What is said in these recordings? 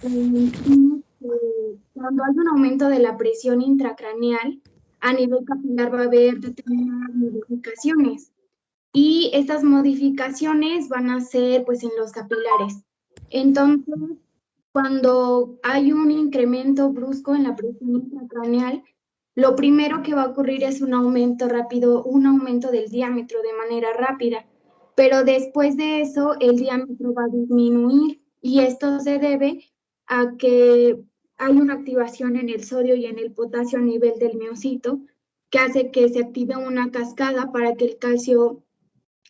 vimos que cuando hay un aumento de la presión intracraneal, a nivel capilar va a haber determinadas modificaciones. Y estas modificaciones van a ser pues en los capilares. Entonces, cuando hay un incremento brusco en la presión intracraneal, lo primero que va a ocurrir es un aumento rápido, un aumento del diámetro de manera rápida, pero después de eso el diámetro va a disminuir y esto se debe a que hay una activación en el sodio y en el potasio a nivel del miocito que hace que se active una cascada para que el calcio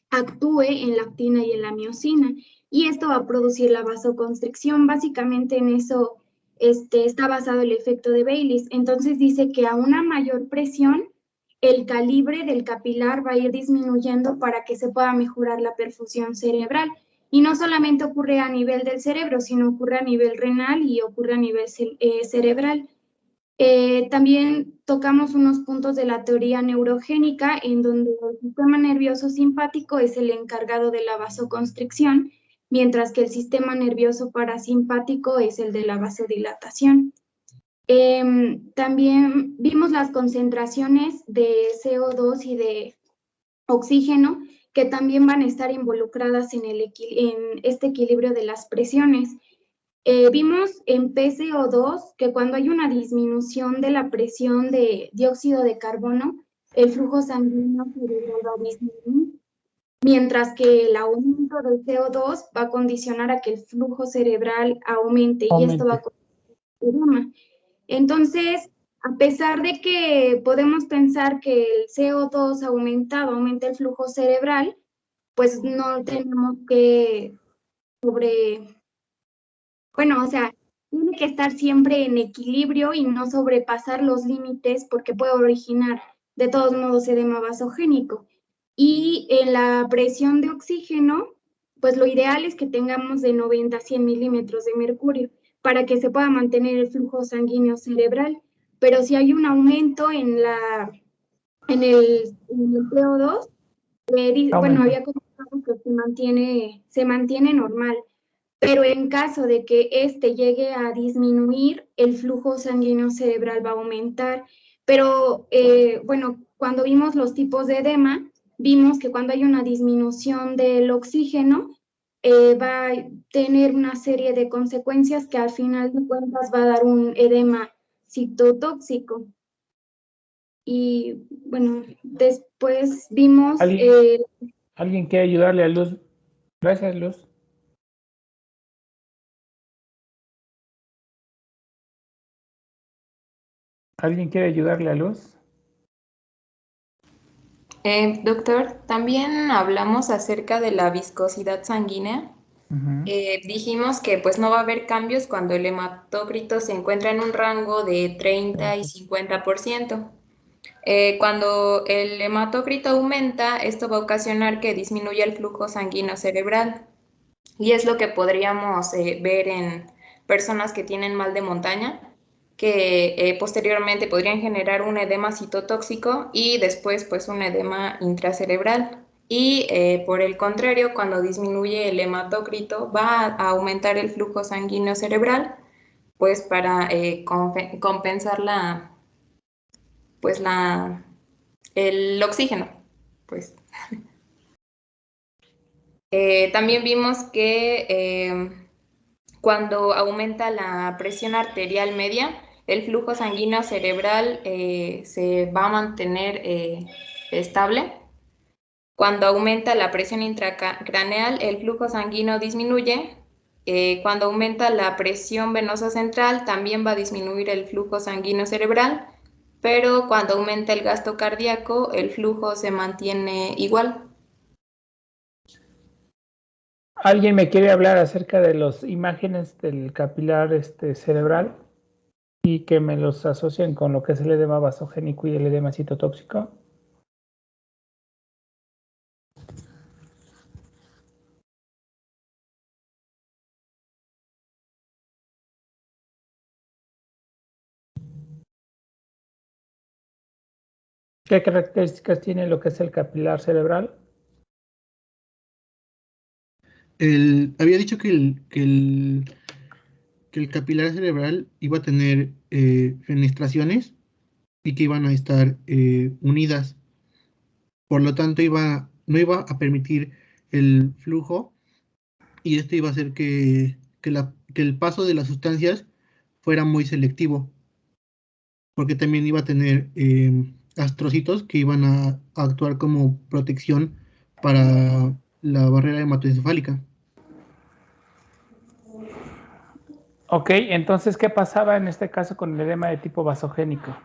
actúe en la actina y en la miocina. Y esto va a producir la vasoconstricción. Básicamente en eso está basado el efecto de Baylis. Entonces dice que a una mayor presión, el calibre del capilar va a ir disminuyendo para que se pueda mejorar la perfusión cerebral. Y no solamente ocurre a nivel del cerebro, sino ocurre a nivel renal y ocurre a nivel cerebral. También tocamos unos puntos de la teoría neurogénica en donde el sistema nervioso simpático es el encargado de la vasoconstricción, mientras que el sistema nervioso parasimpático es el de la vasodilatación. También vimos las concentraciones de CO2 y de oxígeno que también van a estar involucradas en este equilibrio de las presiones. Vimos en PCO2 que cuando hay una disminución de la presión de dióxido de carbono, el flujo sanguíneo cerebral va a disminuir, mientras que el aumento del CO2 va a condicionar a que el flujo cerebral aumente y esto va a edema. Entonces, a pesar de que podemos pensar que el CO2 aumentado aumenta el flujo cerebral, pues no tenemos que bueno, o sea, tiene que estar siempre en equilibrio y no sobrepasar los límites porque puede originar de todos modos edema vasogénico. Y en la presión de oxígeno, pues lo ideal es que tengamos de 90 a 100 milímetros de mercurio para que se pueda mantener el flujo sanguíneo cerebral. Pero si hay un aumento en el PO2, bueno, Aumenta. había comentado que se mantiene normal, pero en caso de que este llegue a disminuir, el flujo sanguíneo cerebral va a aumentar. Pero bueno, cuando vimos los tipos de edema, vimos que cuando hay una disminución del oxígeno, va a tener una serie de consecuencias que al final de cuentas va a dar un edema citotóxico. Y bueno, después vimos... ¿Alguien quiere ayudarle a Luz? Gracias, Luz. ¿Alguien quiere ayudarle a Luz? Doctor, también hablamos acerca de la viscosidad sanguínea. Dijimos que pues no va a haber cambios cuando el hematócrito se encuentra en un rango de 30 y 50%. Cuando el hematócrito aumenta, esto va a ocasionar que disminuya el flujo sanguíneo cerebral. Y es lo que podríamos ver en personas que tienen mal de montaña, que posteriormente podrían generar un edema citotóxico y después pues un edema intracerebral. Y por el contrario, cuando disminuye el hematócrito, va a aumentar el flujo sanguíneo cerebral, pues para compensar el oxígeno, pues. También vimos que cuando aumenta la presión arterial media, el flujo sanguíneo cerebral se va a mantener estable. Cuando aumenta la presión intracraneal, el flujo sanguíneo disminuye. Cuando aumenta la presión venosa central, también va a disminuir el flujo sanguíneo cerebral, pero cuando aumenta el gasto cardíaco, el flujo se mantiene igual. ¿Alguien me quiere hablar acerca de las imágenes del capilar cerebral y que me los asocien con lo que es el edema vasogénico y el edema citotóxico? ¿Qué características tiene lo que es el capilar cerebral? Había dicho que que el capilar cerebral iba a tener fenestraciones y que iban a estar unidas. Por lo tanto, no iba a permitir el flujo y esto iba a hacer que el paso de las sustancias fuera muy selectivo, porque también iba a tener astrocitos que iban a actuar como protección para la barrera hematoencefálica. Ok, entonces, ¿qué pasaba en este caso con el edema de tipo vasogénico?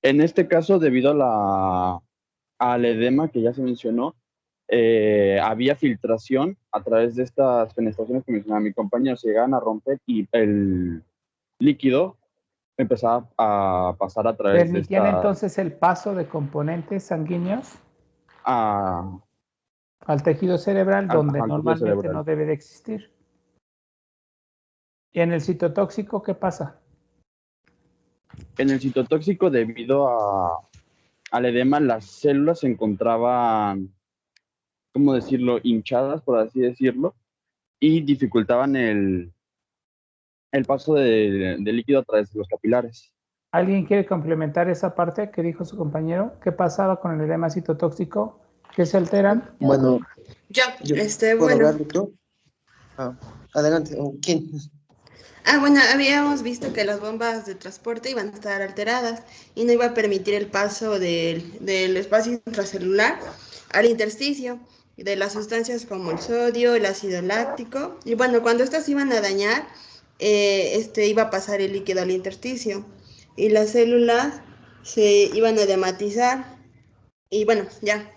En este caso, debido al edema que ya se mencionó, había filtración a través de estas fenestraciones que mencionaba mi compañero, se llegaban a romper y el líquido empezaba a pasar a través de ¿Permitían entonces el paso de componentes sanguíneos al tejido cerebral, donde al tejido normalmente cerebral. no debe de existir? ¿Y en el citotóxico qué pasa? En el citotóxico, debido al edema, las células se encontraban, ¿cómo decirlo?, hinchadas, por así decirlo, y dificultaban el paso de líquido a través de los capilares. ¿Alguien quiere complementar esa parte que dijo su compañero? ¿Qué pasaba con el edema citotóxico? ¿Qué se alteran? Bueno, Yo, ¿puedo bueno. hablar, doctor? Adelante. ¿Quién? Bueno, habíamos visto que las bombas de transporte iban a estar alteradas y no iba a permitir el paso del espacio intracelular al intersticio de las sustancias como el sodio, el ácido láctico. Y bueno, cuando estas iban a dañar, iba a pasar el líquido al intersticio y las células se iban a edematizar. Y bueno, ya.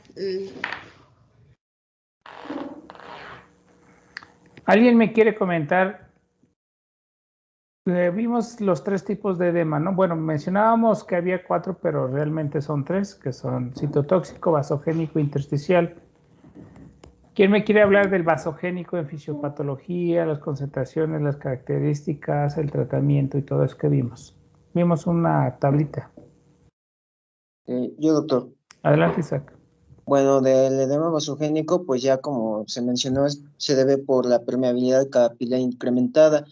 ¿Alguien me quiere comentar? Vimos los 3 tipos de edema, ¿no? Bueno, mencionábamos que había 4, pero realmente son 3, que son citotóxico, vasogénico e intersticial. ¿Quién me quiere hablar del vasogénico en fisiopatología, las concentraciones, las características, el tratamiento y todo eso que vimos? Vimos una tablita. Yo, doctor. Adelante, Isaac. Bueno, del edema vasogénico, pues ya como se mencionó, se debe por la permeabilidad capilar incrementada.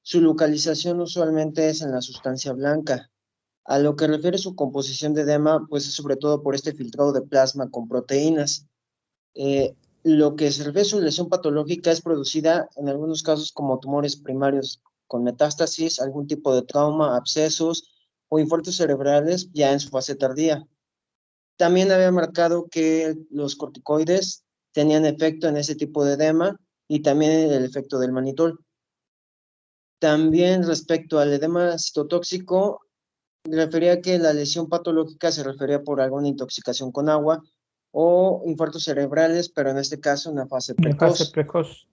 Su localización usualmente es en la sustancia blanca. A lo que refiere su composición de edema, pues es sobre todo por este filtrado de plasma con proteínas. Lo que se refiere a su lesión patológica es producida en algunos casos como tumores primarios con metástasis, algún tipo de trauma, abscesos o infartos cerebrales ya en su fase tardía. También había marcado que los corticoides tenían efecto en ese tipo de edema y también el efecto del manitol. También respecto al edema citotóxico, refería que la lesión patológica se refería por alguna intoxicación con agua o infartos cerebrales, pero en este caso una fase precoz.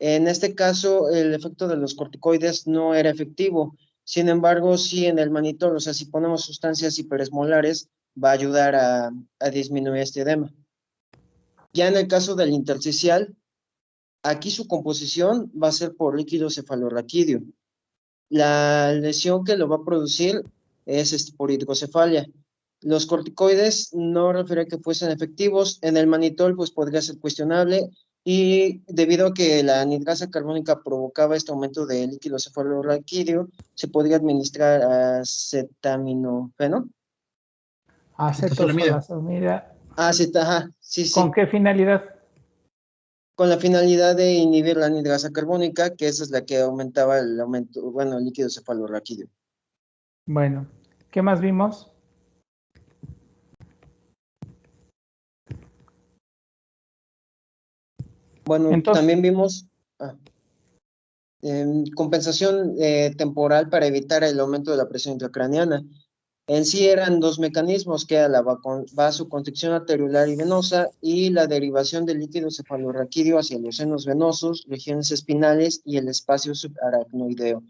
En este caso, el efecto de los corticoides no era efectivo. Sin embargo, sí en el manitol, o sea, si ponemos sustancias hiperesmolares, va a ayudar a disminuir este edema. Ya en el caso del intersticial, aquí su composición va a ser por líquido cefalorraquídeo. La lesión que lo va a producir es por hidrocefalia. Los corticoides no refiere que fuesen efectivos. En el manitol, pues podría ser cuestionable. Y debido a que la anhidrasa carbónica provocaba este aumento de líquido cefalorraquídeo, se podría administrar acetaminofeno. Acetosolamida. Sí. ¿Con qué finalidad? Con la finalidad de inhibir la anhidrasa carbónica, que esa es la que aumentaba el líquido cefalorraquídeo. Bueno, ¿qué más vimos? Bueno, entonces, también vimos compensación temporal para evitar el aumento de la presión intracraneana. En sí eran 2 mecanismos, que era la vasoconstricción arteriolar y venosa y la derivación del líquido cefalorraquídeo hacia los senos venosos, regiones espinales y el espacio subaracnoideo.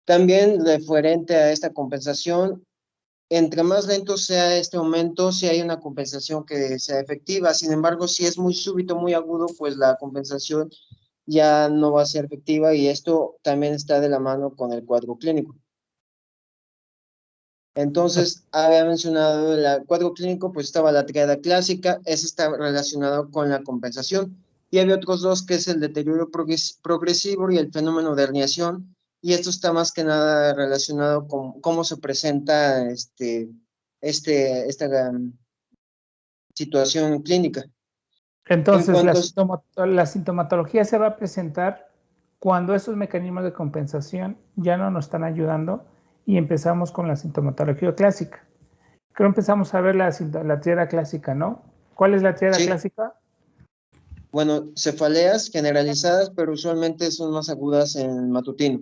También referente a esta compensación, entre más lento sea este aumento, si hay una compensación que sea efectiva. Sin embargo, si es muy súbito, muy agudo, pues la compensación ya no va a ser efectiva y esto también está de la mano con el cuadro clínico. Entonces, había mencionado el cuadro clínico, pues estaba la triada clásica, ese está relacionado con la compensación, y había otros dos, que es el deterioro progresivo y el fenómeno de herniación, y esto está más que nada relacionado con cómo se presenta esta situación clínica. Entonces, la sintomatología se va a presentar cuando esos mecanismos de compensación ya no nos están ayudando y empezamos con la sintomatología clásica. Creo que empezamos a ver la triada clásica, ¿no? ¿Cuál es la triada clásica? Bueno, cefaleas generalizadas, pero usualmente son más agudas en matutino.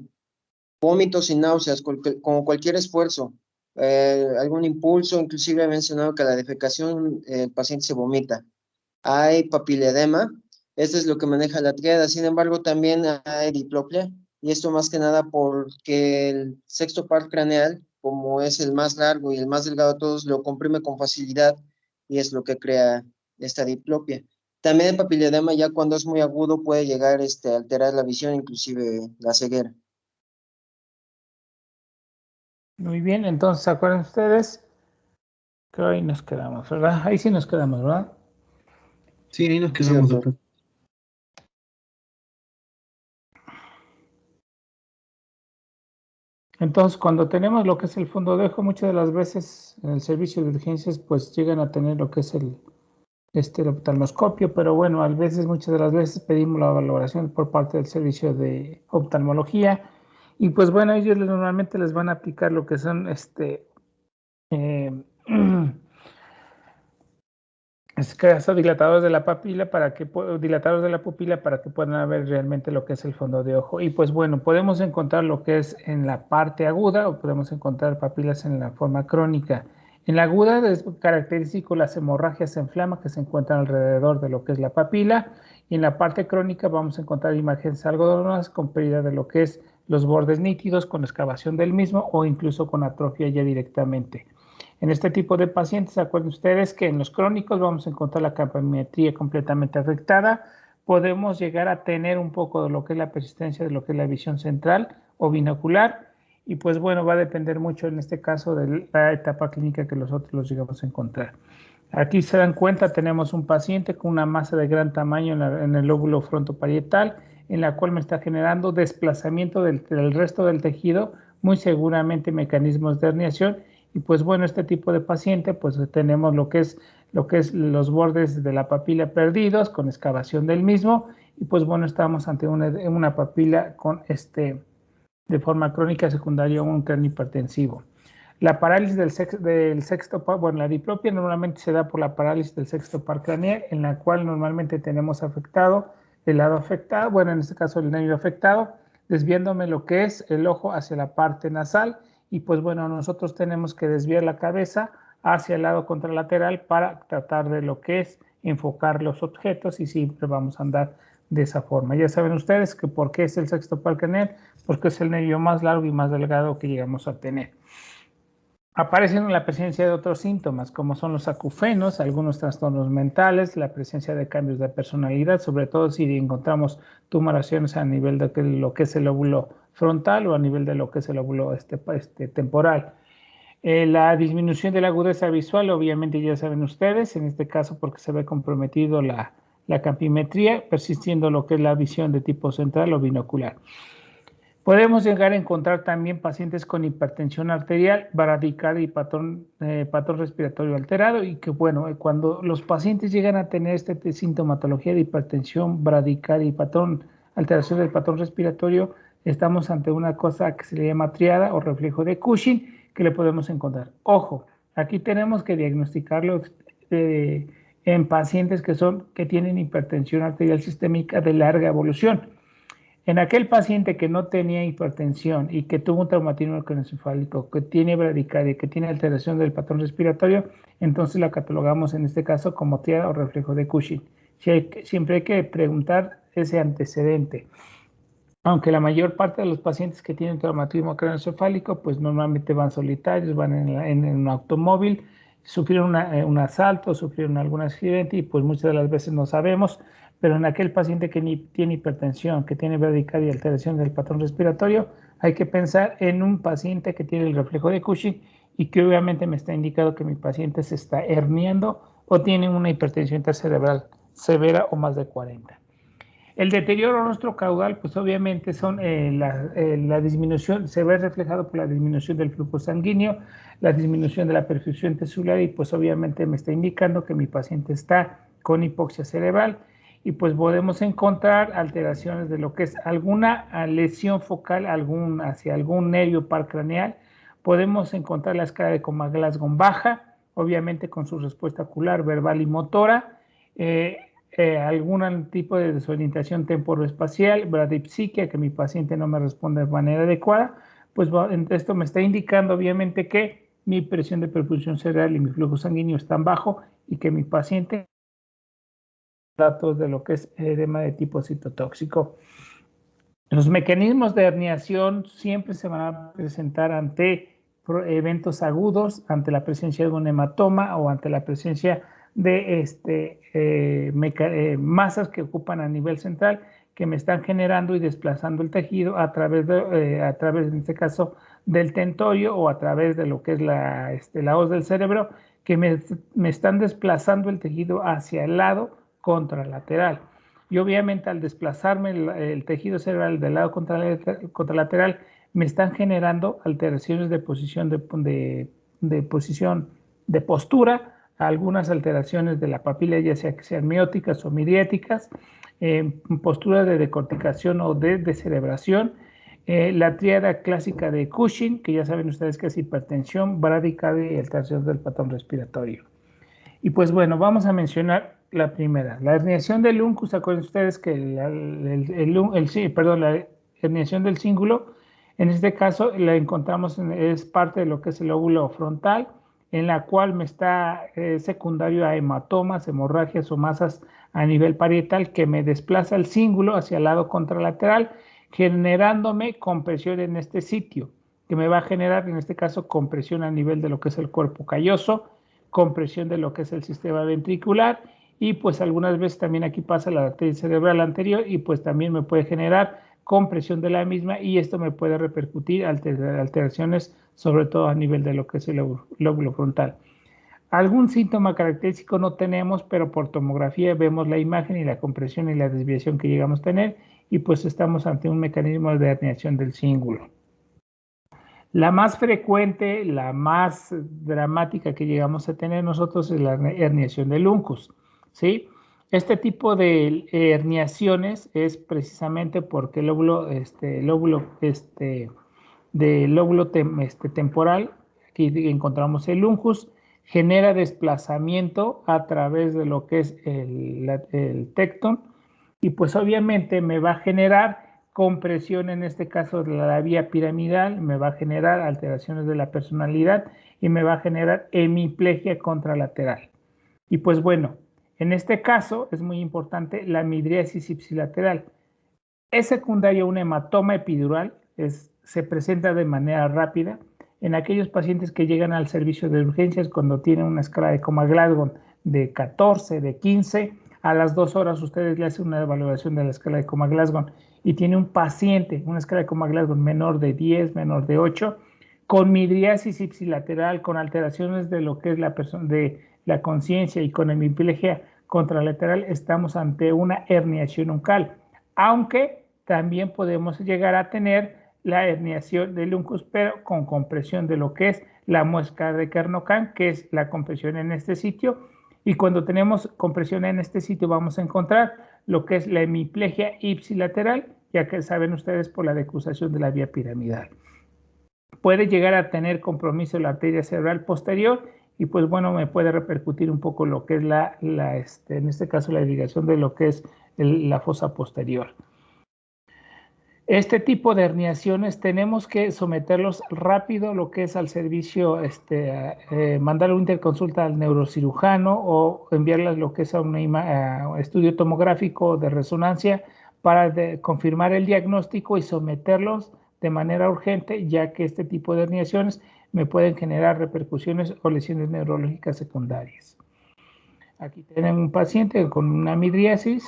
Vómitos y náuseas, como cualquier esfuerzo, algún impulso, inclusive he mencionado que a la defecación el paciente se vomita. Hay papiledema, esto es lo que maneja la triada, sin embargo también hay diplopia, y esto más que nada porque el sexto par craneal, como es el más largo y el más delgado de todos, lo comprime con facilidad y es lo que crea esta diplopia. También el papiledema, ya cuando es muy agudo, puede llegar a alterar la visión, inclusive la ceguera. Muy bien, entonces, ¿se acuerdan ustedes? Creo ahí nos quedamos, ¿verdad? Ahí sí nos quedamos, ¿verdad? Sí, ahí nos quedamos, doctor. Entonces, cuando tenemos lo que es el fondo de ojo, muchas de las veces en el servicio de urgencias, pues llegan a tener lo que es el oftalmoscopio, pero bueno, muchas de las veces pedimos la valoración por parte del servicio de oftalmología, y pues bueno, ellos normalmente les van a aplicar lo que son dilatadores de la pupila para que puedan ver realmente lo que es el fondo de ojo. Y pues bueno, podemos encontrar lo que es en la parte aguda o podemos encontrar papilas en la forma crónica. En la aguda es característico las hemorragias en flama que se encuentran alrededor de lo que es la papila, y en la parte crónica vamos a encontrar imágenes algodonosas con pérdida de lo que es los bordes nítidos, con excavación del mismo o incluso con atrofia ya directamente. En este tipo de pacientes, acuerden ustedes que en los crónicos vamos a encontrar la campimetría completamente afectada. Podemos llegar a tener un poco de lo que es la persistencia de lo que es la visión central o binocular. Y pues bueno, va a depender mucho en este caso de la etapa clínica que nosotros los llegamos a encontrar. Aquí se dan cuenta, tenemos un paciente con una masa de gran tamaño en el lóbulo frontoparietal, en la cual me está generando desplazamiento del resto del tejido, muy seguramente mecanismos de herniación. Y pues bueno, este tipo de paciente, pues tenemos lo que es los bordes de la papila perdidos con excavación del mismo, y pues bueno, estamos ante una papila con de forma crónica secundaria a un cráneo hipertensivo. La parálisis del sexto par, bueno, la diplopia normalmente se da por la parálisis del sexto par craneal, en la cual normalmente tenemos afectado el lado afectado, bueno, en este caso el nervio afectado, desviándome lo que es el ojo hacia la parte nasal, y pues bueno, nosotros tenemos que desviar la cabeza hacia el lado contralateral para tratar de lo que es enfocar los objetos, y siempre vamos a andar de esa forma. Ya saben ustedes que por qué es el sexto par craneal, porque es el nervio más largo y más delgado que llegamos a tener. Aparecen la presencia de otros síntomas, como son los acufenos, algunos trastornos mentales, la presencia de cambios de personalidad, sobre todo si encontramos tumoraciones a nivel de lo que es el lóbulo frontal o a nivel de lo que es el lóbulo temporal. La disminución de la agudeza visual, obviamente ya saben ustedes, en este caso porque se ve comprometido la campimetría, persistiendo lo que es la visión de tipo central o binocular. Podemos llegar a encontrar también pacientes con hipertensión arterial, bradicardia y patrón respiratorio alterado, y que bueno, cuando los pacientes llegan a tener sintomatología de hipertensión, bradicardia y alteración del patrón respiratorio, estamos ante una cosa que se le llama triada o reflejo de Cushing, que le podemos encontrar. Ojo, aquí tenemos que diagnosticarlo en pacientes que tienen hipertensión arterial sistémica de larga evolución. En aquel paciente que no tenía hipertensión y que tuvo un traumatismo craneoencefálico, que tiene bradicardia, que tiene alteración del patrón respiratorio, entonces la catalogamos en este caso como triada o reflejo de Cushing. Siempre hay que preguntar ese antecedente. Aunque la mayor parte de los pacientes que tienen traumatismo craneoencefálico, pues normalmente van solitarios, van en un automóvil, sufrieron un asalto, sufrieron algún accidente y pues muchas de las veces no sabemos. Pero en aquel paciente que tiene hipertensión, que tiene bradicardia y alteración del patrón respiratorio, hay que pensar en un paciente que tiene el reflejo de Cushing, y que obviamente me está indicando que mi paciente se está herniando o tiene una hipertensión intracerebral severa o más de 40. El deterioro rostrocaudal, pues obviamente son la disminución, se ve reflejado por la disminución del flujo sanguíneo, la disminución de la perfusión celular y pues obviamente me está indicando que mi paciente está con hipoxia cerebral y pues podemos encontrar alteraciones de lo que es alguna lesión focal hacia algún nervio paracraneal. Podemos encontrar la escala de Coma-Glasgow baja, obviamente con su respuesta ocular, verbal y motora, algún tipo de desorientación temporoespacial, bradipsiquia, que mi paciente no me responde de manera adecuada, pues esto me está indicando obviamente que mi presión de perfusión cerebral y mi flujo sanguíneo están bajo y que mi paciente datos de lo que es edema de tipo citotóxico. Los mecanismos de herniación siempre se van a presentar ante eventos agudos, ante la presencia de un hematoma o ante la presencia de masas que ocupan a nivel central que me están generando y desplazando el tejido a través en este caso del tentorio o a través de lo que es la hoz del cerebro, que me están desplazando el tejido hacia el lado contralateral. Y obviamente al desplazarme el tejido cerebral del lado contralateral me están generando alteraciones de posición de postura, algunas alteraciones de la papila, ya sea que sean mióticas o midriáticas, posturas de decorticación o de descerebración, la tríada clásica de Cushing, que ya saben ustedes que es hipertensión, bradicardia y alteración del patrón respiratorio. Y pues bueno, vamos a mencionar la primera, la herniación del uncus. Acuérdense ustedes que la herniación del cíngulo, en este caso la encontramos, es parte de lo que es el lóbulo frontal, en la cual me está secundario a hematomas, hemorragias o masas a nivel parietal que me desplaza el cíngulo hacia el lado contralateral, generándome compresión en este sitio, que me va a generar en este caso compresión a nivel de lo que es el cuerpo calloso, compresión de lo que es el sistema ventricular y pues algunas veces también aquí pasa la arteria cerebral anterior y pues también me puede generar compresión de la misma y esto me puede repercutir alteraciones sobre todo a nivel de lo que es el lóbulo frontal. Algún síntoma característico no tenemos, pero por tomografía vemos la imagen y la compresión y la desviación que llegamos a tener y pues estamos ante un mecanismo de herniación del cíngulo. La más frecuente, la más dramática que llegamos a tener nosotros es la herniación del uncus, ¿sí? Este tipo de herniaciones es precisamente porque el lóbulo temporal, aquí encontramos el uncus, genera desplazamiento a través de lo que es el tectón y pues obviamente me va a generar compresión, en este caso de la vía piramidal, me va a generar alteraciones de la personalidad y me va a generar hemiplegia contralateral. Y pues bueno, en este caso es muy importante la midriasis ipsilateral. Es secundaria a un hematoma epidural, se presenta de manera rápida en aquellos pacientes que llegan al servicio de urgencias cuando tienen una escala de Coma-Glasgow de 14, de 15, a las 2 horas ustedes le hacen una evaluación de la escala de Coma-Glasgow y tiene un paciente, una escala de Coma-Glasgow menor de 10, menor de 8, con midriasis ipsilateral, con alteraciones de lo que es la conciencia y con hemiplegia contralateral, estamos ante una herniación uncal, aunque también podemos llegar a tener la herniación del uncus, pero con compresión de lo que es la muesca de Kernockan, que es la compresión en este sitio, y cuando tenemos compresión en este sitio vamos a encontrar lo que es la hemiplegia ipsilateral, ya que saben ustedes por la decruzación de la vía piramidal. Puede llegar a tener compromiso la arteria cerebral posterior y pues bueno, me puede repercutir un poco lo que es en este caso la irrigación de lo que es la fosa posterior. Este tipo de herniaciones tenemos que someterlos rápido, lo que es al servicio, mandar una interconsulta al neurocirujano o enviarlas lo que es a un estudio tomográfico de resonancia para confirmar el diagnóstico y someterlos de manera urgente, ya que este tipo de herniaciones me pueden generar repercusiones o lesiones neurológicas secundarias. Aquí tenemos un paciente con una midriasis.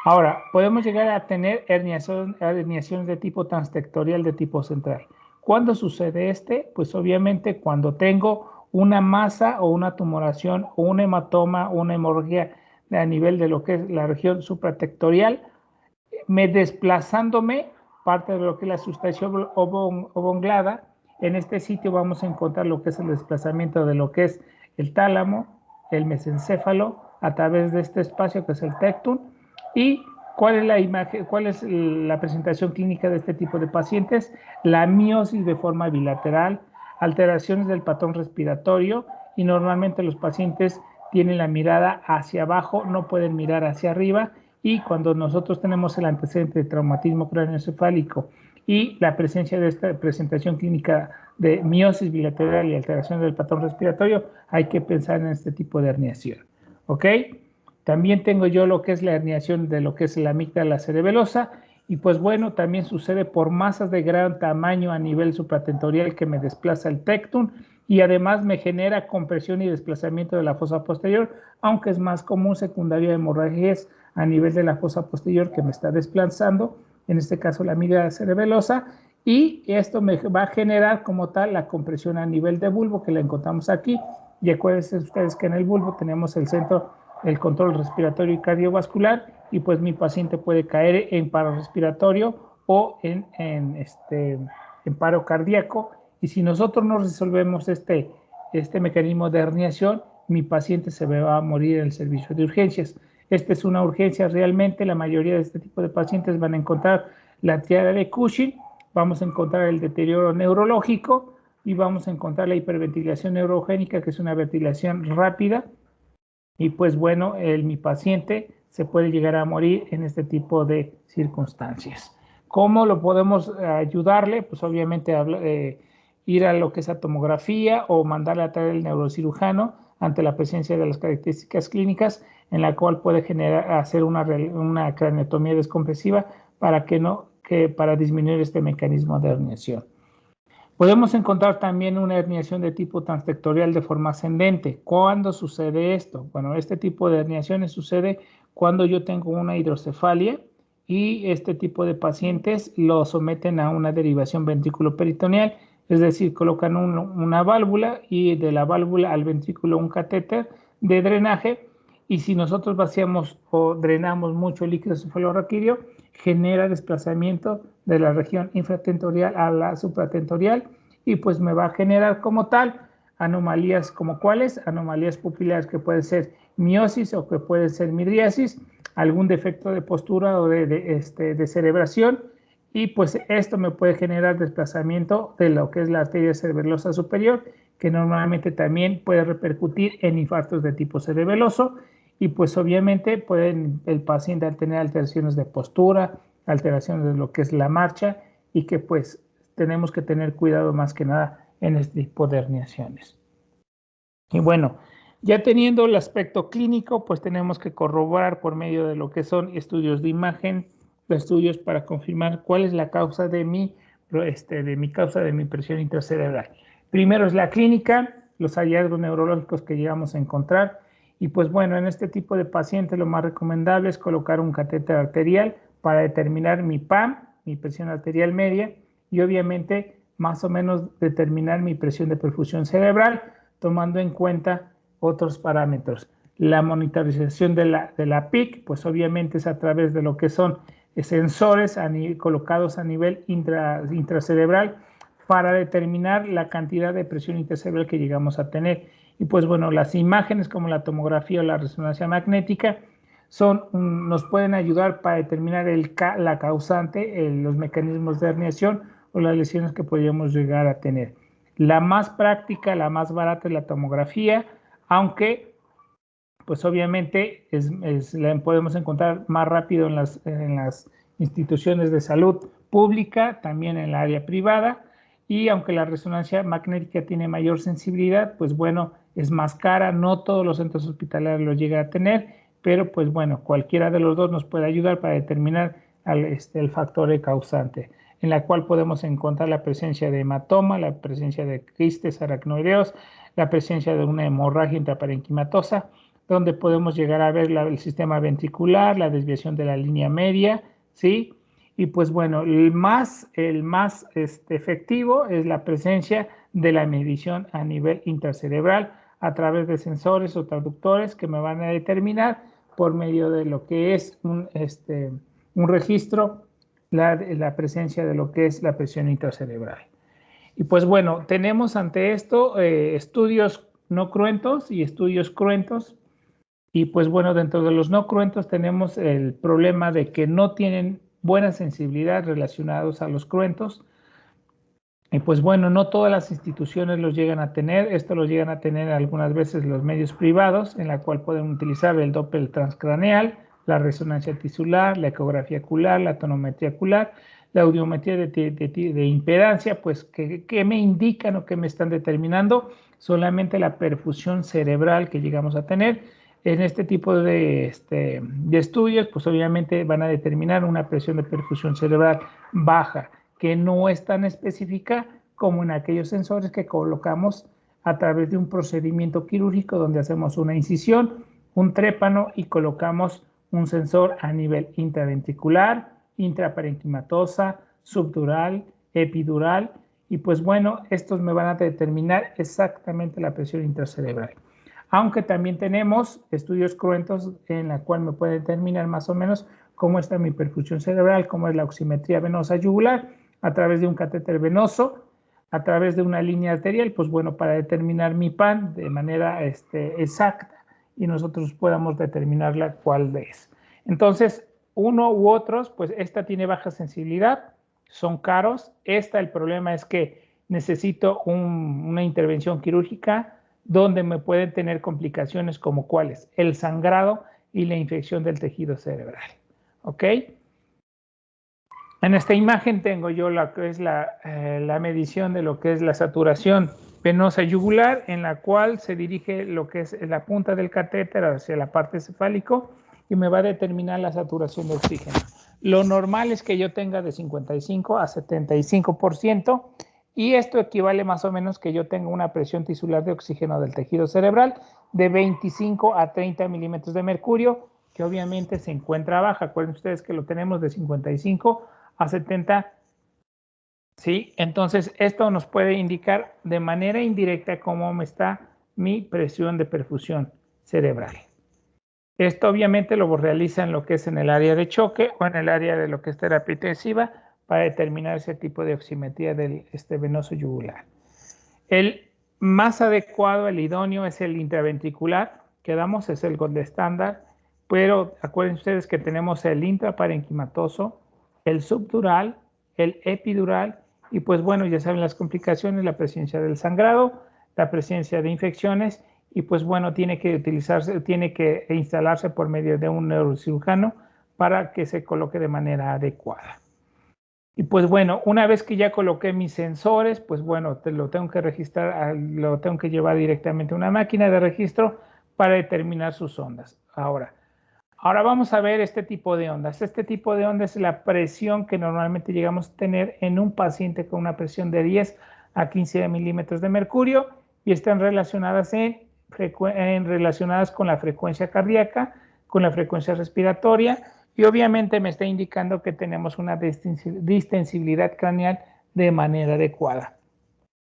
Ahora, podemos llegar a tener herniaciones de tipo transtectorial de tipo central. ¿Cuándo sucede Pues obviamente cuando tengo una masa o una tumoración o un hematoma o una hemorragia a nivel de lo que es la región supratectorial, me desplazándome parte de lo que es la sustancia oblongada. En este sitio vamos a encontrar lo que es el desplazamiento de lo que es el tálamo, el mesencéfalo, a través de este espacio que es el tectum. ¿Y cuál es la imagen, cuál es la presentación clínica de este tipo de pacientes? La miosis de forma bilateral, alteraciones del patrón respiratorio, y normalmente los pacientes tienen la mirada hacia abajo, no pueden mirar hacia arriba, y cuando nosotros tenemos el antecedente de traumatismo craneoencefálico y la presencia de esta presentación clínica de miosis bilateral y alteración del patrón respiratorio, hay que pensar en este tipo de herniación, ¿ok? También tengo yo lo que es la herniación de lo que es la amígdala cerebelosa, y pues bueno, también sucede por masas de gran tamaño a nivel supratentorial que me desplaza el tectum, y además me genera compresión y desplazamiento de la fosa posterior, aunque es más común secundario de hemorragias a nivel de la fosa posterior que me está desplazando, en este caso la amígdala cerebelosa, y esto me va a generar como tal la compresión a nivel de bulbo que la encontramos aquí. Y acuérdense ustedes que en el bulbo tenemos el centro, el control respiratorio y cardiovascular, y pues mi paciente puede caer en paro respiratorio o en paro cardíaco, y si nosotros no resolvemos este mecanismo de herniación, mi paciente se va a morir en el servicio de urgencias. Esta es una urgencia realmente. La mayoría de este tipo de pacientes van a encontrar la triada de Cushing, vamos a encontrar el deterioro neurológico y vamos a encontrar la hiperventilación neurogénica, que es una ventilación rápida, y pues bueno, mi paciente se puede llegar a morir en este tipo de circunstancias. ¿Cómo lo podemos ayudarle? Pues obviamente ir a lo que es la tomografía o mandarle a traer el neurocirujano ante la presencia de las características clínicas, en la cual puede hacer una craneotomía descompresiva para disminuir este mecanismo de herniación. Podemos encontrar también una herniación de tipo transtectorial de forma ascendente. ¿Cuándo sucede esto? Bueno, este tipo de herniaciones sucede cuando yo tengo una hidrocefalia, y este tipo de pacientes lo someten a una derivación ventrículo-peritoneal, es decir, colocan una válvula y de la válvula al ventrículo un catéter de drenaje, y si nosotros vaciamos o drenamos mucho el líquido cefalorraquídeo, genera desplazamiento de la región infratentorial a la supratentorial, y pues me va a generar como tal anomalías como cuáles, anomalías pupilares que pueden ser miosis o que pueden ser midriasis, algún defecto de postura o de cerebración, y pues esto me puede generar desplazamiento de lo que es la arteria cerebelosa superior, que normalmente también puede repercutir en infartos de tipo cerebeloso, y pues obviamente el paciente tener alteraciones de postura, alteraciones de lo que es la marcha, y que pues tenemos que tener cuidado más que nada en este tipo de herniaciones. Y bueno, ya teniendo el aspecto clínico, pues tenemos que corroborar por medio de lo que son estudios de imagen, estudios para confirmar cuál es la causa de mi presión intracerebral. Primero es la clínica, los hallazgos neurológicos que llegamos a encontrar, y pues bueno, en este tipo de pacientes lo más recomendable es colocar un catéter arterial para determinar mi PAM, mi presión arterial media, y obviamente más o menos determinar mi presión de perfusión cerebral, tomando en cuenta otros parámetros. La monitorización de la PIC, pues obviamente es a través de lo que son sensores colocados a nivel intracerebral para determinar la cantidad de presión intracerebral que llegamos a tener. Y pues bueno, las imágenes como la tomografía o la resonancia magnética nos pueden ayudar para determinar la causante, los mecanismos de herniación o las lesiones que podríamos llegar a tener. La más práctica, la más barata es la tomografía, aunque pues obviamente la podemos encontrar más rápido en las instituciones de salud pública, también en la área privada, y aunque la resonancia magnética tiene mayor sensibilidad, pues bueno, es más cara, no todos los centros hospitalarios lo llegan a tener, pero pues bueno, cualquiera de los dos nos puede ayudar para determinar el factor causante, en la cual podemos encontrar la presencia de hematoma, la presencia de quistes aracnoideos, la presencia de una hemorragia intraparenquimatosa, donde podemos llegar a ver el sistema ventricular, la desviación de la línea media, ¿sí? Y pues bueno, el más efectivo es la presencia de la medición a nivel intracerebral a través de sensores o traductores que me van a determinar por medio de lo que es un registro, la presencia de lo que es la presión intracerebral. Y pues bueno, tenemos ante esto estudios no cruentos y estudios cruentos. Y pues bueno, dentro de los no cruentos tenemos el problema de que no tienen buena sensibilidad relacionados a los cruentos. Y pues bueno, no todas las instituciones los llegan a tener. Esto los llegan a tener algunas veces los medios privados, en la cual pueden utilizar el Doppler transcraneal, la resonancia tisular, la ecografía ocular, la tonometría ocular, la audiometría de impedancia. Pues ¿qué me indican o qué me están determinando? Solamente la perfusión cerebral que llegamos a tener. En este tipo de estudios, pues obviamente van a determinar una presión de perfusión cerebral baja, que no es tan específica como en aquellos sensores que colocamos a través de un procedimiento quirúrgico donde hacemos una incisión, un trépano y colocamos un sensor a nivel intraventricular, intraparenquimatosa, subdural, epidural, y pues bueno, estos me van a determinar exactamente la presión intracerebral. Aunque también tenemos estudios cruentos en la cual me puede determinar más o menos cómo está mi perfusión cerebral, cómo es la oximetría venosa yugular, a través de un catéter venoso, a través de una línea arterial, pues bueno, para determinar mi PAN de manera exacta y nosotros podamos determinarla cuál es. Entonces, uno u otros, pues esta tiene baja sensibilidad, son caros. El problema es que necesito una intervención quirúrgica donde me pueden tener complicaciones como cuáles, el sangrado y la infección del tejido cerebral. ¿Ok? En esta imagen tengo yo lo que es la medición de lo que es la saturación venosa yugular, en la cual se dirige lo que es la punta del catéter hacia la parte cefálico y me va a determinar la saturación de oxígeno. Lo normal es que yo tenga de 55 a 75%. Y esto equivale más o menos que yo tenga una presión tisular de oxígeno del tejido cerebral de 25 a 30 milímetros de mercurio, que obviamente se encuentra baja. Acuérdense ustedes que lo tenemos de 55 a 70. ¿Sí? Entonces, esto nos puede indicar de manera indirecta cómo me está mi presión de perfusión cerebral. Esto obviamente lo realizan lo que es en el área de choque o en el área de lo que es terapia intensiva, para determinar ese tipo de oximetría del venoso yugular. El más adecuado, el idóneo, es el intraventricular, que damos, es el gold estándar, pero acuérdense ustedes que tenemos el intraparenquimatoso, el subdural, el epidural, y pues bueno, ya saben las complicaciones, la presencia del sangrado, la presencia de infecciones, y pues bueno, tiene que instalarse por medio de un neurocirujano para que se coloque de manera adecuada. Y pues bueno, una vez que ya coloqué mis sensores, pues bueno, lo tengo que registrar, lo tengo que llevar directamente a una máquina de registro para determinar sus ondas. Ahora vamos a ver este tipo de ondas. Este tipo de ondas es la presión que normalmente llegamos a tener en un paciente con una presión de 10 a 15 milímetros de mercurio y están relacionadas con la frecuencia cardíaca, con la frecuencia respiratoria, y obviamente me está indicando que tenemos una distensibilidad craneal de manera adecuada.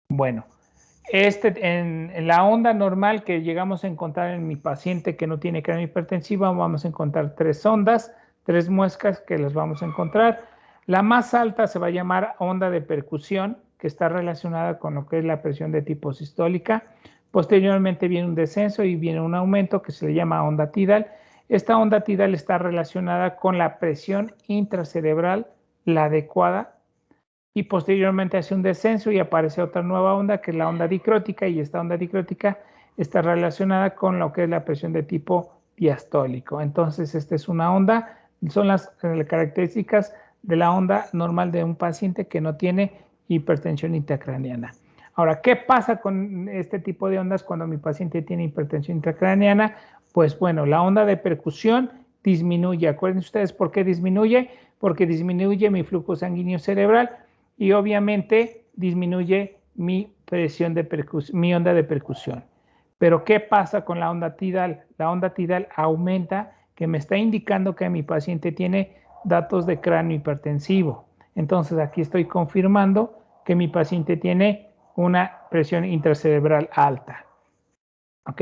Bueno, en la onda normal que llegamos a encontrar en mi paciente que no tiene cráneo hipertensiva, vamos a encontrar 3 ondas, 3 muescas que las vamos a encontrar. La más alta se va a llamar onda de percusión, que está relacionada con lo que es la presión de tipo sistólica. Posteriormente viene un descenso y viene un aumento que se le llama onda tidal. Esta onda tidal está relacionada con la presión intracerebral, la adecuada, y posteriormente hace un descenso y aparece otra nueva onda que es la onda dicrótica, y esta onda dicrótica está relacionada con lo que es la presión de tipo diastólico. Entonces, esta es una onda, son las características de la onda normal de un paciente que no tiene hipertensión intracraneana. Ahora, ¿qué pasa con este tipo de ondas cuando mi paciente tiene hipertensión intracraneana? Pues bueno, la onda de percusión disminuye. Acuérdense ustedes por qué disminuye, porque disminuye mi flujo sanguíneo cerebral y obviamente disminuye mi presión de percusión, mi onda de percusión. Pero ¿qué pasa con la onda tidal? La onda tidal aumenta, que me está indicando que mi paciente tiene datos de cráneo hipertensivo. Entonces aquí estoy confirmando que mi paciente tiene una presión intracerebral alta. ¿Ok?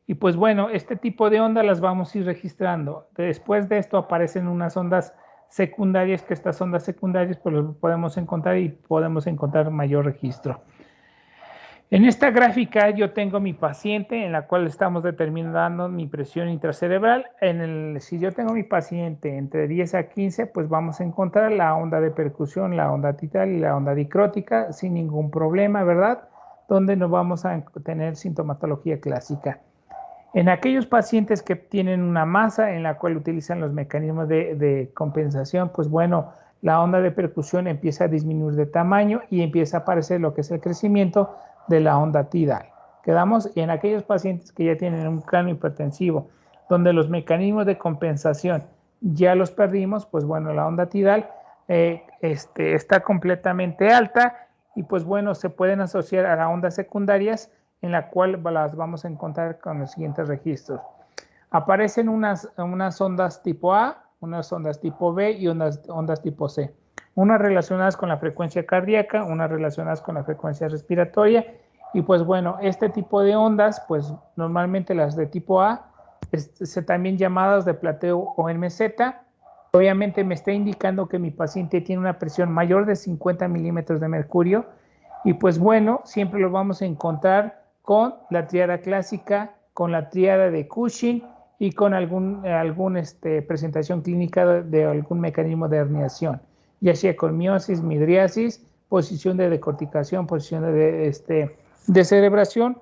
Y pues bueno, este tipo de ondas las vamos a ir registrando. Después de esto aparecen unas ondas secundarias, que estas ondas secundarias pues las podemos encontrar y podemos encontrar mayor registro. En esta gráfica yo tengo mi paciente en la cual estamos determinando mi presión intracerebral. Si yo tengo mi paciente entre 10 a 15, pues vamos a encontrar la onda de percusión, la onda tidal y la onda dicrótica sin ningún problema, ¿verdad? Donde no vamos a tener sintomatología clásica. En aquellos pacientes que tienen una masa en la cual utilizan los mecanismos de compensación, pues bueno, la onda de percusión empieza a disminuir de tamaño y empieza a aparecer lo que es el crecimiento de la onda tidal. Quedamos en aquellos pacientes que ya tienen un cráneo hipertensivo, donde los mecanismos de compensación ya los perdimos, pues bueno, la onda tidal está completamente alta y pues bueno, se pueden asociar a las ondas secundarias en la cual las vamos a encontrar con los siguientes registros. Aparecen unas ondas tipo A, unas ondas tipo B y unas ondas tipo C. Unas relacionadas con la frecuencia cardíaca, unas relacionadas con la frecuencia respiratoria. Y pues bueno, este tipo de ondas, pues normalmente las de tipo A, también llamadas de plateo o MZ, obviamente me está indicando que mi paciente tiene una presión mayor de 50 milímetros de mercurio. Y pues bueno, siempre lo vamos a encontrar con la tríada clásica, con la tríada de Cushing y con alguna presentación clínica de algún mecanismo de herniación, ya sea con miosis, midriasis, posición de decorticación, posición de cerebración.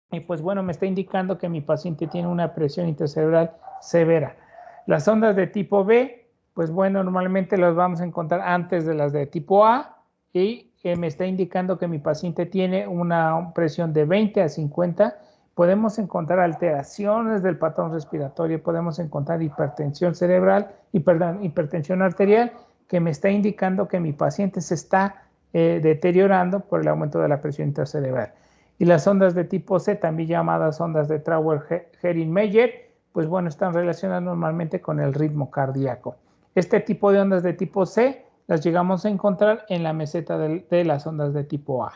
Y pues bueno, me está indicando que mi paciente tiene una presión intracerebral severa. Las ondas de tipo B, pues bueno, normalmente las vamos a encontrar antes de las de tipo A y me está indicando que mi paciente tiene una presión de 20 a 50. Podemos encontrar alteraciones del patrón respiratorio, podemos encontrar hipertensión cerebral, hipertensión arterial, que me está indicando que mi paciente se está deteriorando por el aumento de la presión intracerebral. Y las ondas de tipo C, también llamadas ondas de Trauer-Herin-Meyer, pues bueno, están relacionadas normalmente con el ritmo cardíaco. Este tipo de ondas de tipo C las llegamos a encontrar en la meseta de las ondas de tipo A.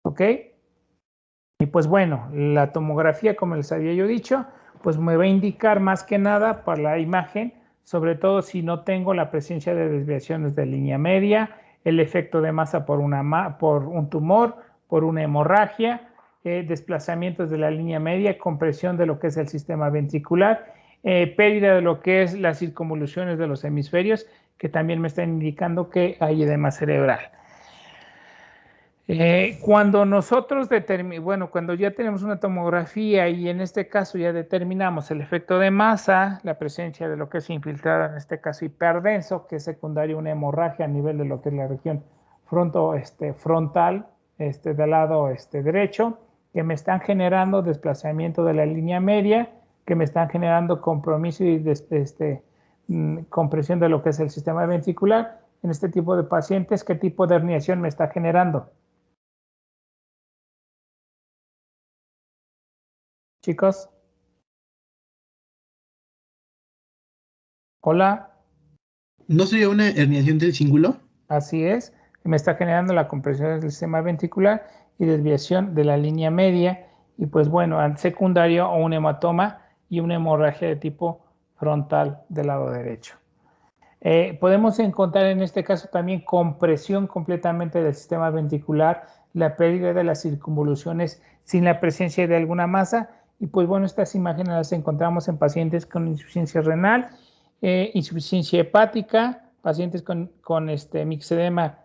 ¿Ok? Y pues bueno, la tomografía, como les había yo dicho, pues me va a indicar más que nada para la imagen, sobre todo si no tengo la presencia de desviaciones de línea media, el efecto de masa por un tumor, por una hemorragia, desplazamientos de la línea media, compresión de lo que es el sistema ventricular, pérdida de lo que es las circunvoluciones de los hemisferios, que también me están indicando que hay edema cerebral. Cuando nosotros cuando ya tenemos una tomografía y en este caso ya determinamos el efecto de masa, la presencia de lo que es infiltrado, en este caso hiperdenso, que es secundario a una hemorragia a nivel de lo que es la región frontal del lado derecho, que me están generando desplazamiento de la línea media, que me están generando compromiso y compresión de lo que es el sistema ventricular. En este tipo de pacientes, ¿qué tipo de herniación me está generando? Chicos. Hola. ¿No sería una herniación del cíngulo? Así es. Me está generando la compresión del sistema ventricular y desviación de la línea media. Y pues bueno, al secundario o un hematoma y una hemorragia de tipo frontal del lado derecho. Podemos encontrar en este caso también compresión completamente del sistema ventricular, la pérdida de las circunvoluciones sin la presencia de alguna masa. Y pues bueno, estas imágenes las encontramos en pacientes con insuficiencia renal, insuficiencia hepática, pacientes con mixedema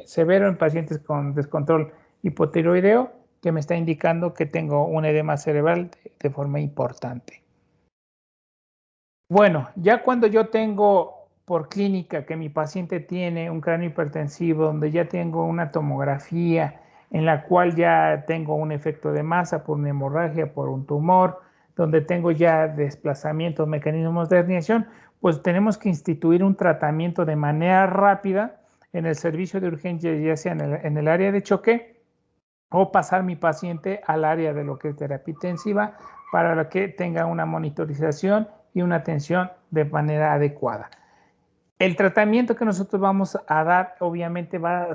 severo, en pacientes con descontrol hipotiroideo, que me está indicando que tengo un edema cerebral de forma importante. Bueno, ya cuando yo tengo por clínica que mi paciente tiene un cráneo hipertensivo, donde ya tengo una tomografía en la cual ya tengo un efecto de masa por una hemorragia, por un tumor, donde tengo ya desplazamientos, mecanismos de herniación, pues tenemos que instituir un tratamiento de manera rápida en el servicio de urgencia, ya sea en el área de choque, o pasar mi paciente al área de lo que es terapia intensiva para que tenga una monitorización y una atención de manera adecuada. El tratamiento que nosotros vamos a dar obviamente va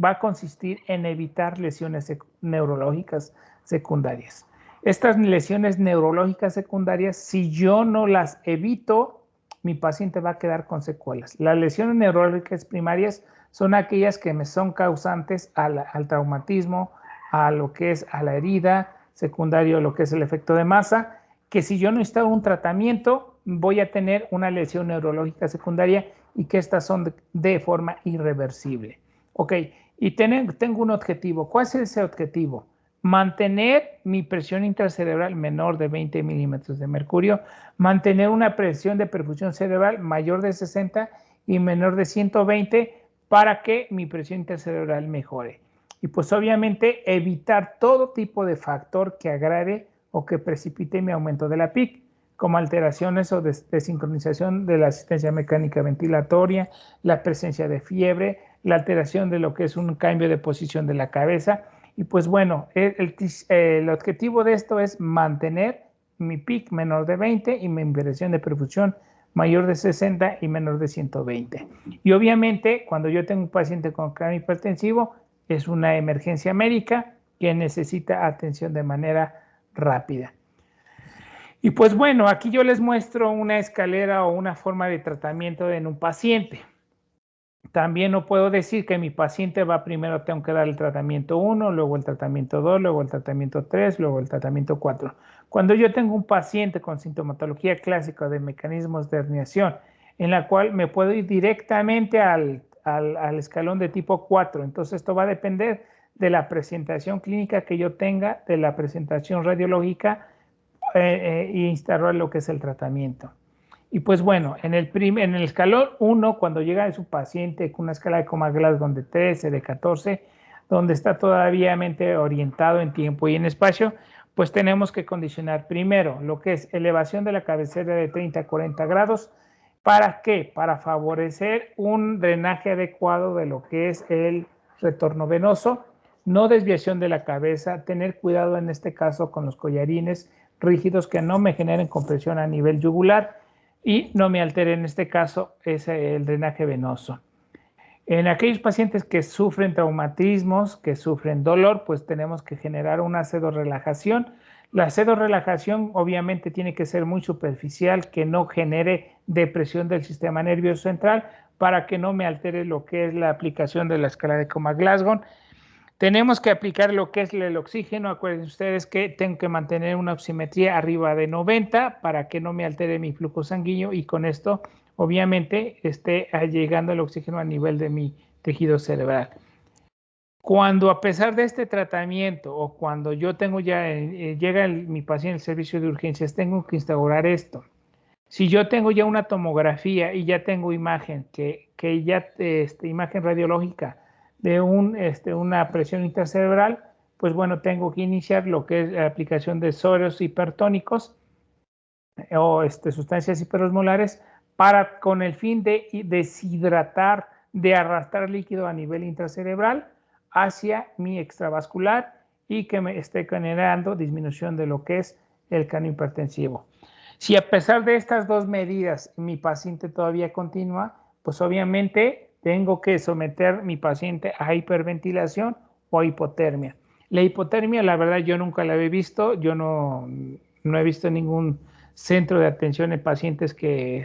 a consistir en evitar lesiones neurológicas secundarias. Estas lesiones neurológicas secundarias, si yo no las evito, mi paciente va a quedar con secuelas. Las lesiones neurológicas primarias son aquellas que me son causantes al traumatismo, a lo que es a la herida, secundario a lo que es el efecto de masa, que si yo no instauro un tratamiento, voy a tener una lesión neurológica secundaria y que estas son de forma irreversible. Ok, y tengo un objetivo. ¿Cuál es ese objetivo? Mantener mi presión intracerebral menor de 20 milímetros de mercurio, mantener una presión de perfusión cerebral mayor de 60 y menor de 120 para que mi presión intracerebral mejore. Y pues obviamente evitar todo tipo de factor que agrave o que precipite mi aumento de la PIC, como alteraciones o desincronización de la asistencia mecánica ventilatoria, la presencia de fiebre, la alteración de lo que es un cambio de posición de la cabeza. Y pues bueno, el objetivo de esto es mantener mi PIC menor de 20 y mi presión de perfusión mayor de 60 y menor de 120. Y obviamente, cuando yo tengo un paciente con cráneo hipertensivo, es una emergencia médica que necesita atención de manera rápida. Y pues bueno, aquí yo les muestro una escalera o una forma de tratamiento en un paciente. También no puedo decir que mi paciente va primero, tengo que dar el tratamiento 1, luego el tratamiento 2, luego el tratamiento 3, luego el tratamiento 4. Cuando yo tengo un paciente con sintomatología clásica de mecanismos de herniación, en la cual me puedo ir directamente al escalón de tipo 4, entonces esto va a depender de la presentación clínica que yo tenga, de la presentación radiológica e instaurar lo que es el tratamiento. Y pues bueno, en el escalón 1, cuando llega a su paciente con una escala de Coma-Glasgow de 13, de 14, donde está todavía orientado en tiempo y en espacio, pues tenemos que condicionar primero lo que es elevación de la cabecera de 30 a 40 grados. ¿Para qué? Para favorecer un drenaje adecuado de lo que es el retorno venoso, no desviación de la cabeza, tener cuidado en este caso con los collarines rígidos que no me generen compresión a nivel yugular y no me altere en este caso el drenaje venoso. En aquellos pacientes que sufren traumatismos, que sufren dolor, pues tenemos que generar una sedorelajación. La sedorelajación obviamente tiene que ser muy superficial, que no genere depresión del sistema nervioso central para que no me altere lo que es la aplicación de la escala de Coma-Glasgow. Tenemos que aplicar lo que es el oxígeno. Acuérdense ustedes que tengo que mantener una oximetría arriba de 90 para que no me altere mi flujo sanguíneo y con esto obviamente esté llegando el oxígeno a nivel de mi tejido cerebral. Cuando a pesar de este tratamiento o cuando yo tengo ya, llega mi paciente al servicio de urgencias, tengo que instaurar esto. Si yo tengo ya una tomografía y ya tengo imagen, que ya imagen radiológica de una presión intracerebral, pues bueno, tengo que iniciar lo que es la aplicación de sóreos hipertónicos o sustancias hiperosmolares con el fin de deshidratar, de arrastrar líquido a nivel intracerebral hacia mi extravascular y que me esté generando disminución de lo que es el cráneo hipertensivo. Si a pesar de estas dos medidas mi paciente todavía continúa, pues obviamente tengo que someter mi paciente a hiperventilación o a hipotermia. La hipotermia, la verdad, yo nunca la he visto. Yo no he visto ningún centro de atención en pacientes que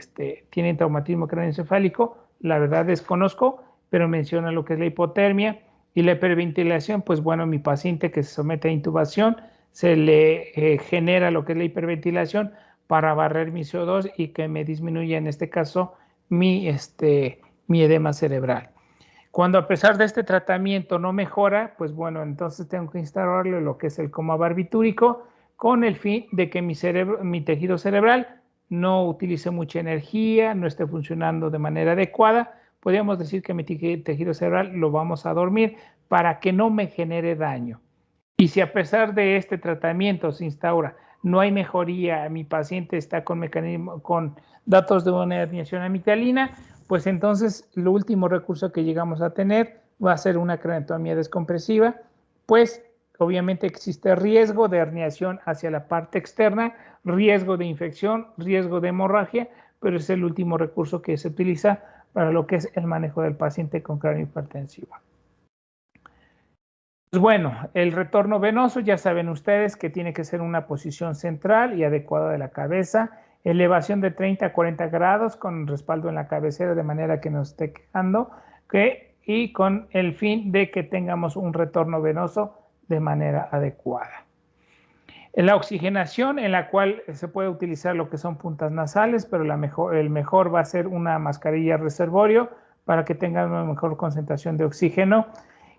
tienen traumatismo craneoencefálico. La verdad desconozco, pero menciona lo que es la hipotermia. Y la hiperventilación, pues bueno, mi paciente que se somete a intubación, se le genera lo que es la hiperventilación para barrer mi CO2 y que me disminuya en este caso mi edema cerebral. Cuando a pesar de este tratamiento no mejora, pues bueno, entonces tengo que instaurarle lo que es el coma barbitúrico con el fin de que mi tejido cerebral no utilice mucha energía, no esté funcionando de manera adecuada. Podríamos decir que mi tejido cerebral lo vamos a dormir para que no me genere daño. Y si a pesar de este tratamiento se instaura, no hay mejoría, mi paciente está con datos de una herniación amigdalina, pues entonces el último recurso que llegamos a tener va a ser una craneotomía descompresiva, pues obviamente existe riesgo de herniación hacia la parte externa, riesgo de infección, riesgo de hemorragia, pero es el último recurso que se utiliza para lo que es el manejo del paciente con cráneo hipertensivo. Pues bueno, el retorno venoso, ya saben ustedes que tiene que ser una posición central y adecuada de la cabeza, elevación de 30 a 40 grados con respaldo en la cabecera de manera que no esté quejando, y con el fin de que tengamos un retorno venoso de manera adecuada. En la oxigenación, en la cual se puede utilizar lo que son puntas nasales, pero el mejor va a ser una mascarilla reservorio para que tengan una mejor concentración de oxígeno.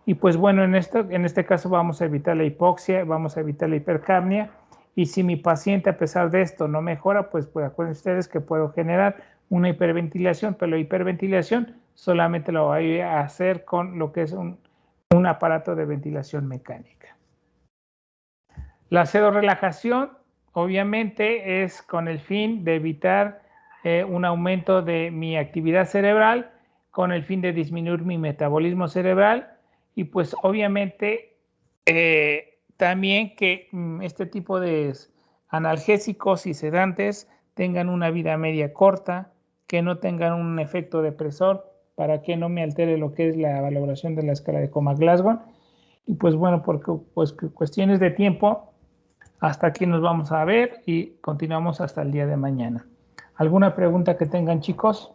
Y pues bueno, en este caso vamos a evitar la hipoxia, vamos a evitar la hipercapnia. Y si mi paciente a pesar de esto no mejora, pues acuérdense ustedes que puedo generar una hiperventilación, pero la hiperventilación solamente lo voy a hacer con lo que es un aparato de ventilación mecánica. La pseudorelajación obviamente es con el fin de evitar un aumento de mi actividad cerebral, con el fin de disminuir mi metabolismo cerebral y pues obviamente también que este tipo de analgésicos y sedantes tengan una vida media corta, que no tengan un efecto depresor para que no me altere lo que es la valoración de la escala de Coma-Glasgow. Y pues bueno, porque pues cuestiones de tiempo, hasta aquí nos vamos a ver y continuamos hasta el día de mañana. ¿Alguna pregunta que tengan, chicos?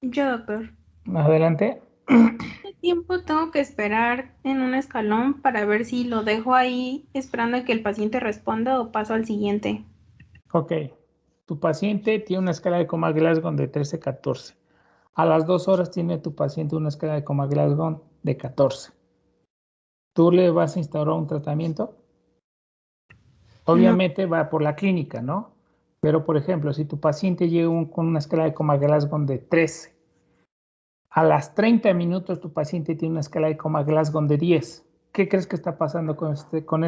Yo, doctor. Adelante. ¿Qué tiempo tengo que esperar en un escalón para ver si lo dejo ahí esperando a que el paciente responda o paso al siguiente? Ok. Tu paciente tiene una escala de Coma-Glasgow de 13-14. A las 2 horas tiene tu paciente una escala de Coma-Glasgow de 14. ¿Tú le vas a instaurar un tratamiento? Obviamente no. Va por la clínica, ¿no? Pero, por ejemplo, si tu paciente llega con una escala de Coma-Glasgow de 13, a las 30 minutos tu paciente tiene una escala de Coma-Glasgow de 10, ¿qué crees que está pasando con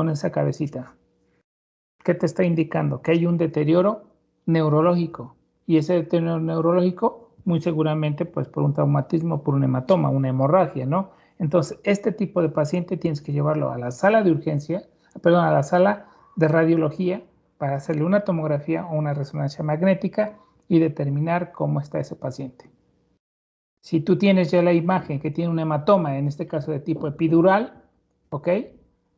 esa cabecita? ¿Qué te está indicando? Que hay un deterioro neurológico. Y ese deterioro neurológico, muy seguramente, pues por un traumatismo, por un hematoma, una hemorragia, ¿no? Entonces, este tipo de paciente tienes que llevarlo a la sala de urgencia, perdón, a la sala de radiología para hacerle una tomografía o una resonancia magnética y determinar cómo está ese paciente. Si tú tienes ya la imagen que tiene un hematoma, en este caso de tipo epidural, ¿ok?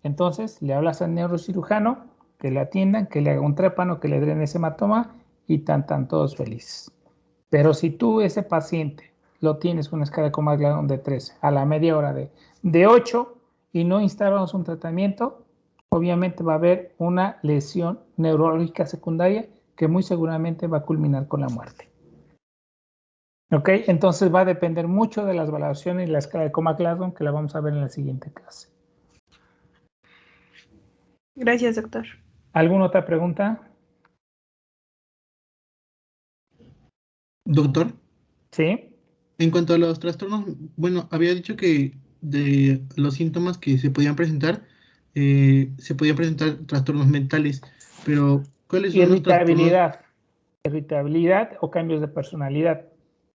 Entonces le hablas al neurocirujano, que le atiendan, que le haga un trépano, que le drene ese hematoma y tan todos felices. Pero si tú ese paciente lo tienes con una escala de Coma-Glasgow de 13 a la media hora de 8 y no instalamos un tratamiento, obviamente va a haber una lesión neurológica secundaria que muy seguramente va a culminar con la muerte. ¿Ok? Entonces va a depender mucho de las valoraciones y la escala de Coma-Glasgow que la vamos a ver en la siguiente clase. Gracias, doctor. ¿Alguna otra pregunta? Doctor. Sí. En cuanto a los trastornos, bueno, había dicho que de los síntomas que se podían presentar trastornos mentales, pero ¿cuáles son los trastornos? Irritabilidad o cambios de personalidad.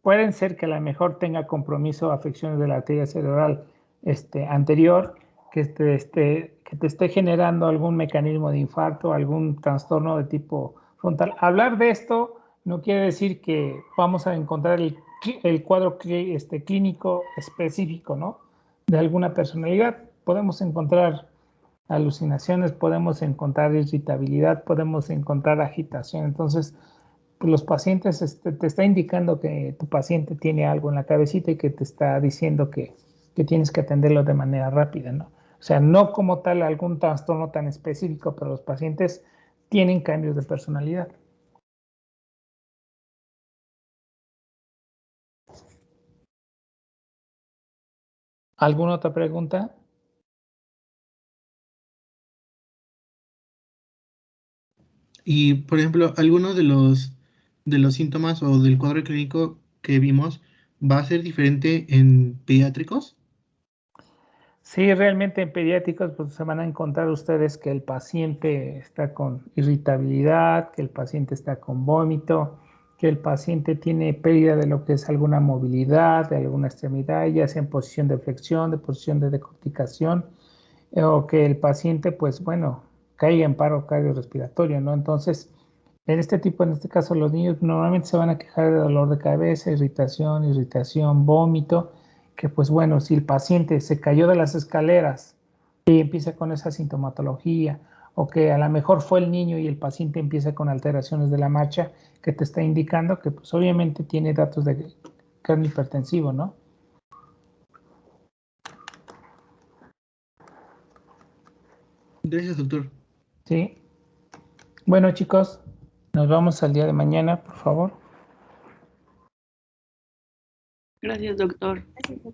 Pueden ser que a lo mejor tenga compromiso o afecciones de la arteria cerebral anterior, que te esté generando algún mecanismo de infarto, algún trastorno de tipo frontal. Hablar de esto no quiere decir que vamos a encontrar el cuadro clínico específico, ¿no? De alguna personalidad. Podemos encontrar alucinaciones, podemos encontrar irritabilidad, podemos encontrar agitación. Entonces, los pacientes te está indicando que tu paciente tiene algo en la cabecita y que te está diciendo que tienes que atenderlo de manera rápida, ¿no? O sea, no como tal algún trastorno tan específico, pero los pacientes tienen cambios de personalidad. ¿Alguna otra pregunta? Y, por ejemplo, alguno de los síntomas o del cuadro clínico que vimos va a ser diferente en pediátricos. Sí, realmente en pediátricos pues, se van a encontrar ustedes que el paciente está con irritabilidad, que el paciente está con vómito, que el paciente tiene pérdida de lo que es alguna movilidad, de alguna extremidad, ya sea en posición de flexión, de posición de decorticación, o que el paciente, pues bueno, caiga en paro cardiorrespiratorio, ¿no? Entonces, En este caso, los niños normalmente se van a quejar de dolor de cabeza, irritación, vómito, que pues bueno, si el paciente se cayó de las escaleras y empieza con esa sintomatología, o que a lo mejor fue el niño y el paciente empieza con alteraciones de la marcha, que te está indicando que pues obviamente tiene datos de cambio hipertensivo, ¿no? Gracias, doctor. Sí. Bueno, chicos, nos vamos al día de mañana, por favor. Gracias, doctor.